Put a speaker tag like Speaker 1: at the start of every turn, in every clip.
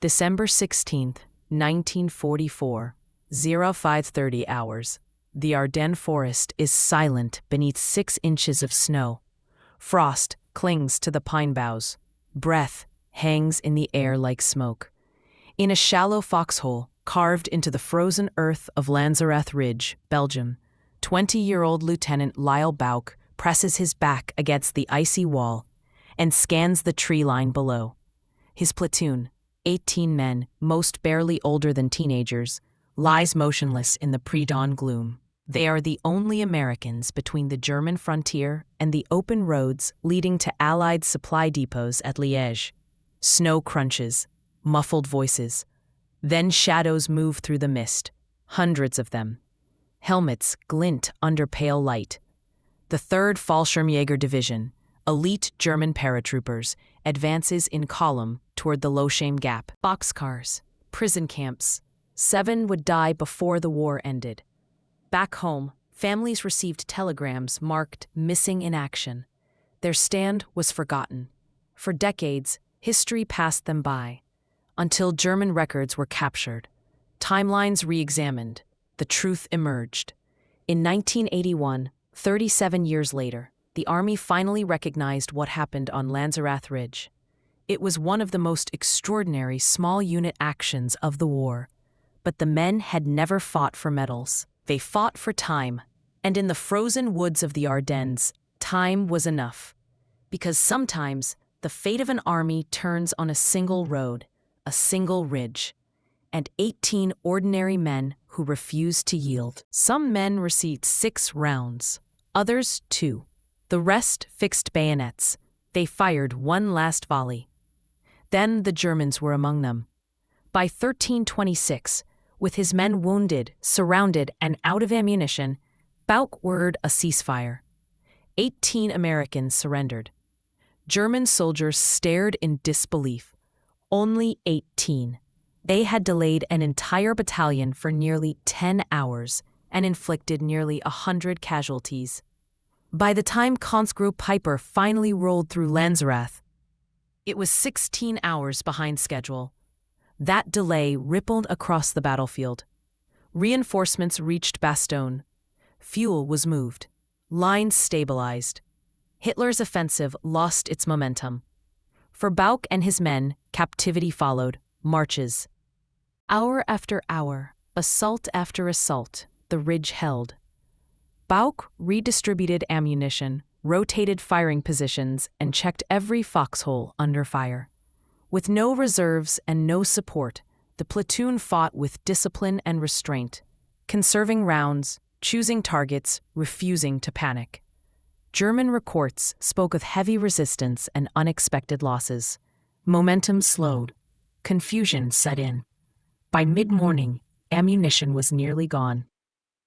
Speaker 1: December 16th, 1944, 0530 hours. The Ardennes forest is silent beneath 6 inches of snow. Frost clings to the pine boughs. Breath hangs in the air like smoke. In a shallow foxhole carved into the frozen earth of Lanzerath Ridge, Belgium, 20-year-old Lieutenant Lyle Bouck presses his back against the icy wall and scans the tree line below. His platoon, 18 men, most barely older than teenagers, lies motionless in the pre-dawn gloom. They are the only Americans between the German frontier and the open roads leading to Allied supply depots at Liège. Snow crunches, muffled voices. Then shadows move through the mist, hundreds of them. Helmets glint under pale light. The 3rd Fallschirmjäger Division, elite German paratroopers, advances in column toward the Loshame Gap. Boxcars, prison camps. 7 would die before the war ended. Back home, families received telegrams marked "missing in action." Their stand was forgotten. For decades, history passed them by, until German records were captured. Timelines re-examined. The truth emerged. In 1981, 37 years later, the Army finally recognized what happened on Lanzerath Ridge. It was one of the most extraordinary small unit actions of the war. But the men had never fought for medals. They fought for time. And in the frozen woods of the Ardennes, time was enough. Because sometimes the fate of an army turns on a single road, a single ridge, and 18 ordinary men who refused to yield. Some men received 6 rounds, others 2. The rest fixed bayonets. They fired one last volley. Then the Germans were among them. By 1326, with his men wounded, surrounded, and out of ammunition, Bouck ordered a ceasefire. 18 Americans surrendered. German soldiers stared in disbelief. Only 18. They had delayed an entire battalion for nearly 10 hours and inflicted nearly 100 casualties. By the time Conscript Piper finally rolled through Lanzerath, it was 16 hours behind schedule. That delay rippled across the battlefield. Reinforcements reached Bastogne. Fuel was moved. Lines stabilized. Hitler's offensive lost its momentum. For Bouck and his men, captivity followed, marches. Hour after hour, assault after assault, the ridge held. Bouck redistributed ammunition, rotated firing positions, and checked every foxhole under fire. With no reserves and no support, the platoon fought with discipline and restraint, conserving rounds, choosing targets, refusing to panic. German reports spoke of heavy resistance and unexpected losses. Momentum slowed. Confusion set in. By mid-morning, ammunition was nearly gone.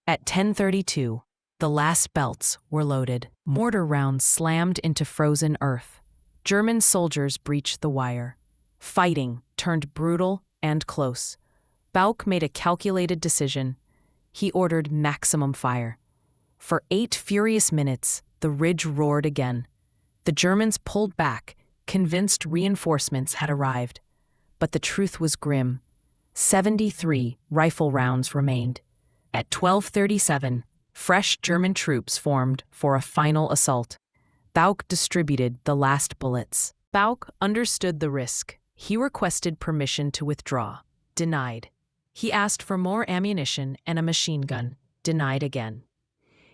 Speaker 1: At 10:32, the last belts were loaded. Mortar rounds slammed into frozen earth. German soldiers breached the wire. Fighting turned brutal and close. Bouck made a calculated decision. He ordered maximum fire. For 8 furious minutes, the ridge roared again. The Germans pulled back, convinced reinforcements had arrived. But the truth was grim. 73 rifle rounds remained. At 12:37, fresh German troops formed for a final assault. Bouck distributed the last bullets. Bouck understood the risk. He requested permission to withdraw. Denied. He asked for more ammunition and a machine gun. Denied again.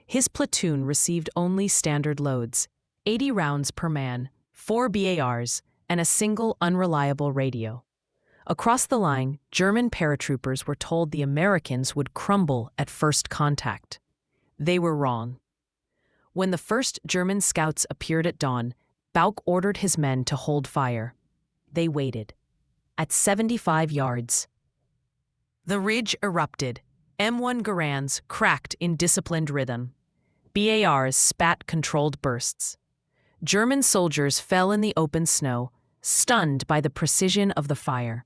Speaker 1: His platoon received only standard loads, 80 rounds per man, 4 BARs, and a single unreliable radio. Across the line, German paratroopers were told the Americans would crumble at first contact. They were wrong. When the first German scouts appeared at dawn, Bouck ordered his men to hold fire. They waited. At 75 yards, the ridge erupted. M1 Garands cracked in disciplined rhythm. BARs spat controlled bursts. German soldiers fell in the open snow, stunned by the precision of the fire.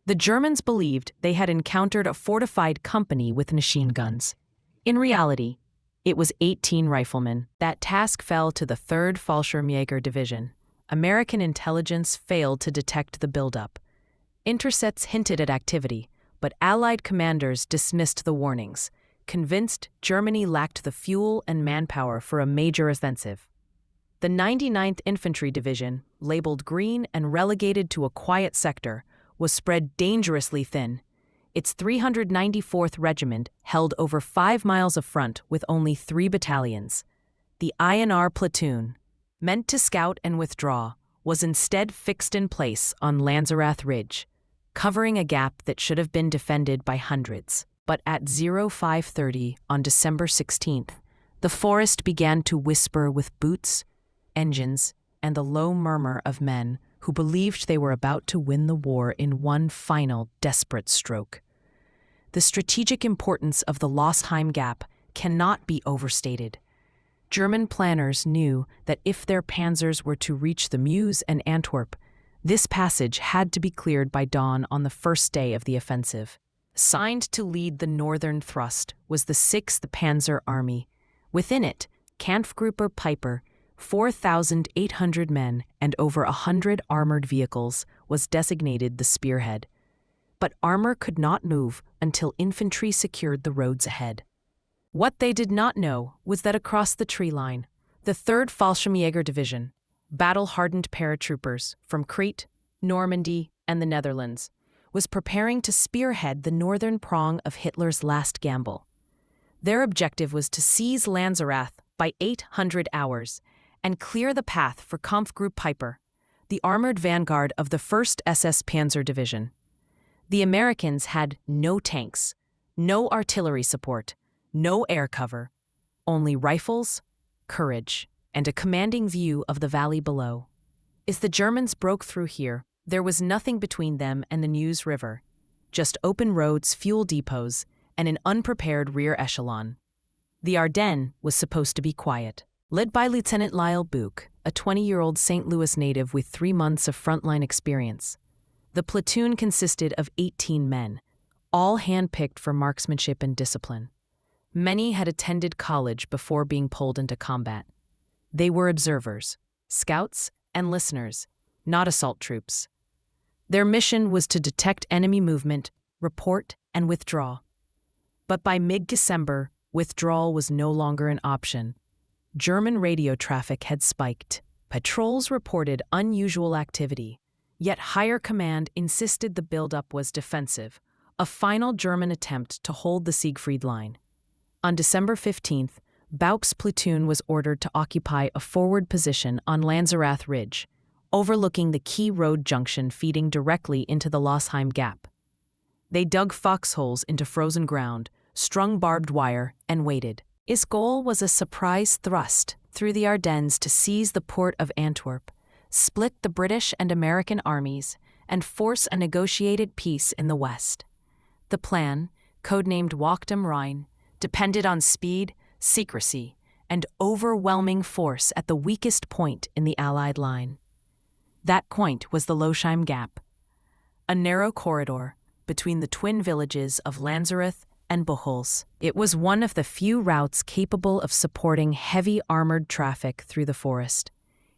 Speaker 1: The Germans believed they had encountered a fortified company with machine guns. In reality, it was 18 riflemen. That task fell to the 3rd Fallschirmjäger Division. American intelligence failed to detect the buildup. Intercepts hinted at activity, but Allied commanders dismissed the warnings, convinced Germany lacked the fuel and manpower for a major offensive. The 99th Infantry Division, labeled green and relegated to a quiet sector, was spread dangerously thin. Its 394th Regiment held over 5 miles of front with only 3 battalions. The INR platoon, meant to scout and withdraw, was instead fixed in place on Lanzerath Ridge, covering a gap that should have been defended by hundreds. But at 05:30 on December 16th, the forest began to whisper with boots, engines, and the low murmur of men who believed they were about to win the war in one final desperate stroke. The strategic importance of the Losheim Gap cannot be overstated. German planners knew that if their panzers were to reach the Meuse and Antwerp, this passage had to be cleared by dawn on the first day of the offensive. Assigned to lead the northern thrust was the 6th Panzer Army. Within it, Kampfgruppe Piper, 4,800 men and over 100 armored vehicles, was designated the spearhead. But armor could not move until infantry secured the roads ahead. What they did not know was that across the tree line, the 3rd Fallschirmjäger Division, battle-hardened paratroopers from Crete, Normandy, and the Netherlands, was preparing to spearhead the northern prong of Hitler's last gamble. Their objective was to seize Lanzerath by 800 hours and clear the path for Kampfgruppe Piper, the armored vanguard of the 1st SS Panzer Division. The Americans had no tanks, no artillery support, no air cover, only rifles, courage, and a commanding view of the valley below. As the Germans broke through here, there was nothing between them and the Meuse River, just open roads, fuel depots, and an unprepared rear echelon. The Ardennes was supposed to be quiet. Led by Lieutenant Lyle Bouck, a 20-year-old St. Louis native with 3 months of frontline experience. The platoon consisted of 18 men, all handpicked for marksmanship and discipline. Many had attended college before being pulled into combat. They were observers, scouts, and listeners, not assault troops. Their mission was to detect enemy movement, report, and withdraw. But by mid-December, withdrawal was no longer an option. German radio traffic had spiked. Patrols reported unusual activity, yet higher command insisted the buildup was defensive, a final German attempt to hold the Siegfried Line. On December 15th, Bouck's platoon was ordered to occupy a forward position on Lanzerath Ridge, overlooking the key road junction feeding directly into the Losheim Gap. They dug foxholes into frozen ground, strung barbed wire, and waited. Its goal was a surprise thrust through the Ardennes to seize the port of Antwerp, split the British and American armies, and force a negotiated peace in the west. The plan, codenamed Wacht am Rhein, depended on speed, secrecy, and overwhelming force at the weakest point in the Allied line. That point was the Losheim Gap, a narrow corridor between the twin villages of Lanzerath and Buchholz. It was one of the few routes capable of supporting heavy armored traffic through the forest.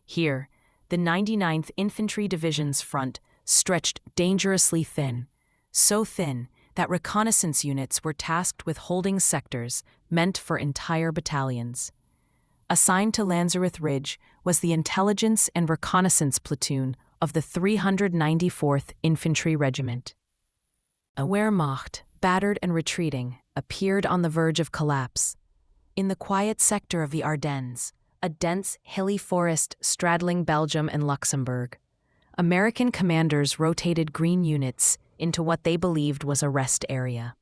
Speaker 1: Here, the 99th Infantry Division's front stretched dangerously thin, so thin that reconnaissance units were tasked with holding sectors meant for entire battalions. Assigned to Lanzerath Ridge was the Intelligence and Reconnaissance Platoon of the 394th Infantry Regiment. A Wehrmacht, battered and retreating, appeared on the verge of collapse. In the quiet sector of the Ardennes, a dense, hilly forest straddling Belgium and Luxembourg, American commanders rotated green units into what they believed was a rest area.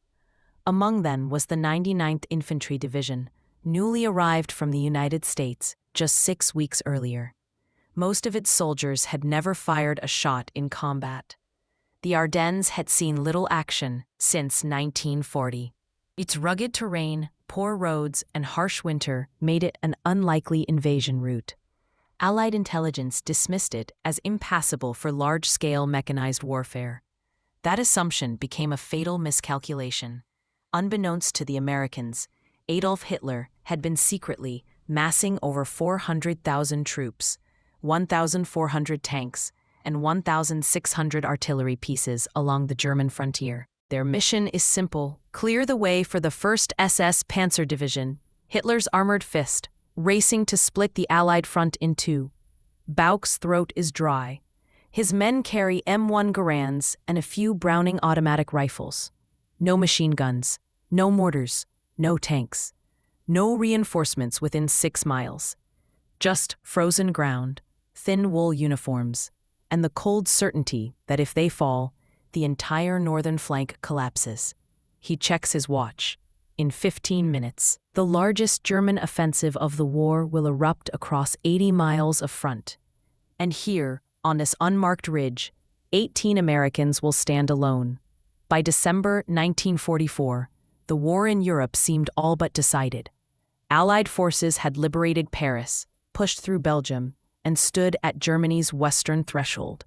Speaker 1: Among them was the 99th Infantry Division, newly arrived from the United States just 6 weeks earlier. Most of its soldiers had never fired a shot in combat. The Ardennes had seen little action since 1940. Its rugged terrain, poor roads, and harsh winter made it an unlikely invasion route. Allied intelligence dismissed it as impassable for large-scale mechanized warfare. That assumption became a fatal miscalculation. Unbeknownst to the Americans, Adolf Hitler had been secretly massing over 400,000 troops, 1,400 tanks, and 1,600 artillery pieces along the German frontier. Their mission is simple: clear the way for the First SS Panzer Division, Hitler's armored fist, racing to split the Allied front in two. Bouck's throat is dry. His men carry M1 Garands and a few Browning automatic rifles. No machine guns, no mortars, no tanks, no reinforcements within 6 miles. Just frozen ground, thin wool uniforms, and the cold certainty that if they fall, the entire northern flank collapses. He checks his watch. In 15 minutes, the largest German offensive of the war will erupt across 80 miles of front. And here, on this unmarked ridge, 18 Americans will stand alone. By December 1944, the war in Europe seemed all but decided. Allied forces had liberated Paris, pushed through Belgium, and stood at Germany's western threshold.